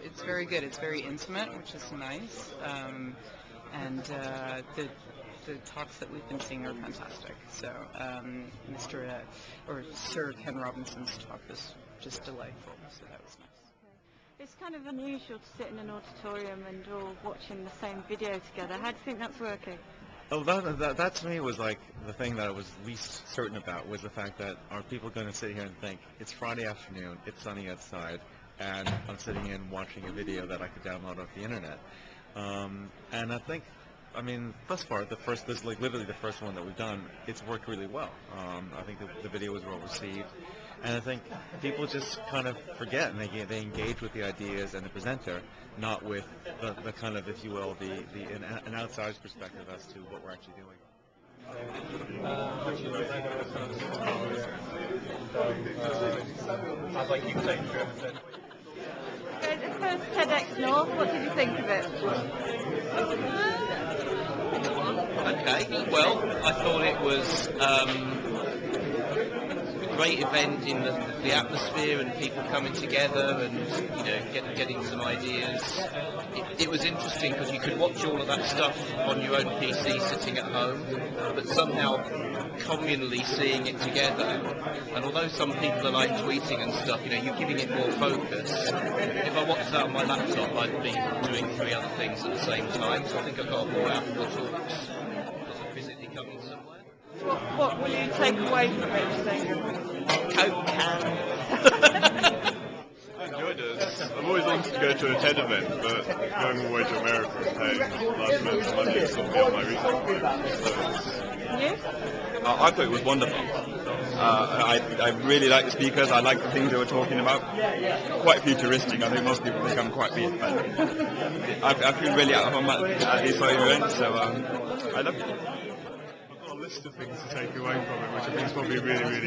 it's very good. It's very intimate, which is nice. And the talks that we've been seeing are fantastic. So Mr. Or Sir Ken Robinson's talk was just delightful. So that was nice. It's kind of unusual to sit in an auditorium and all watching the same video together. How do you think that's working? Oh, that to me was like the thing that I was least certain about, was the fact that are people going to sit here and think it's Friday afternoon, it's sunny outside, and I'm sitting in watching a video that I could download off the internet. And I mean, thus far, this is like literally the first one that we've done. It's worked really well. I think the video was well received, and I think people just kind of forget and they engage with the ideas and the presenter, not with the kind of, if you will, an outsider's perspective as to what we're actually doing. Okay, the first TEDx North, what did you think of it? Okay, well, I thought it was a great event in the atmosphere and people coming together and getting some ideas. It was interesting because you could watch all of that stuff on your own PC sitting at home, but somehow communally seeing it together. And although some people are like tweeting and stuff, you're giving it more focus. If I watched that on my laptop, I'd be doing 3 other things at the same time. So I think I got more out of the talks because of physically coming somewhere. What will you take away from it, do you think? Coke can. I enjoyed it. I've always wanted to go to a TED event, but going all the way to America and paying large amounts of money is sort of beyond my reach. You? I thought it was wonderful. I really like the speakers. I like the things they were talking about. Quite futuristic. I think most people think I'm quite weird, but I feel really at home at these sort of events, so I loved it. A list of things to take away from it, which I think is probably really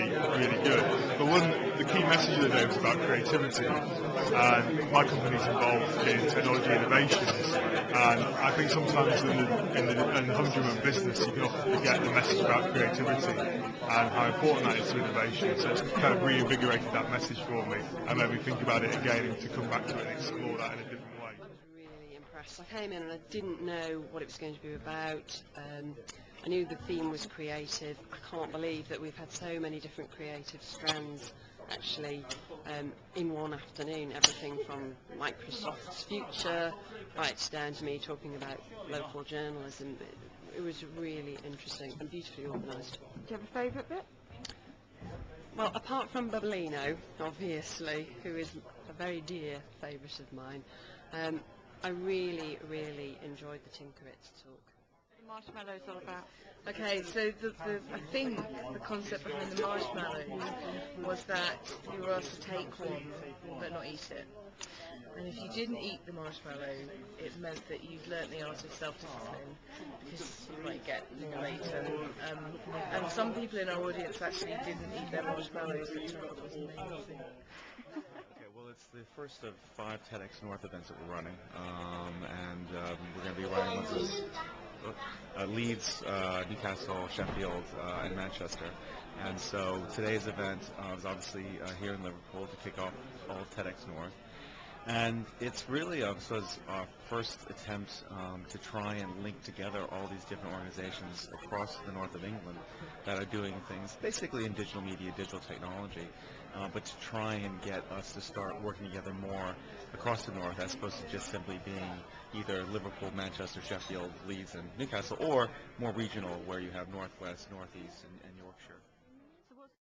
good. But the key message of the day was about creativity, and my company's involved in technology innovations, and I think sometimes in the humdrum of business you can often forget the message about creativity and how important that is to innovation. So it's kind of reinvigorated that message for me and made me think about it again and to come back to it and explore that in a different way. I was really impressed. I came in and I didn't know what it was going to be about. I knew the theme was creative. I can't believe that we've had so many different creative strands actually in one afternoon. Everything from Microsoft's future right down to me talking about local journalism. It was really interesting and beautifully organised. Do you have a favourite bit? Well, apart from Bubblino, obviously, who is a very dear favourite of mine, I really enjoyed the Tinkerits talk. Marshmallows all about. Okay, so I think the concept behind the marshmallows was that you were asked to take one but not eat it. And if you didn't eat the marshmallow, it meant that you'd learnt the art of self-discipline, because you might get more later. And some people in our audience actually didn't eat their marshmallows, which I thought was amazing. Okay, well, it's the first of 5 TEDx North events that we're running, and we're going to be running ones of Leeds, Newcastle, Sheffield, and Manchester. And so today's event is obviously here in Liverpool to kick off all TEDx North. And it's really our first attempt to try and link together all these different organizations across the north of England that are doing things basically in digital media, digital technology, but to try and get us to start working together more across the north, as opposed to just simply being either Liverpool, Manchester, Sheffield, Leeds, and Newcastle, or more regional, where you have northwest, northeast, and Yorkshire.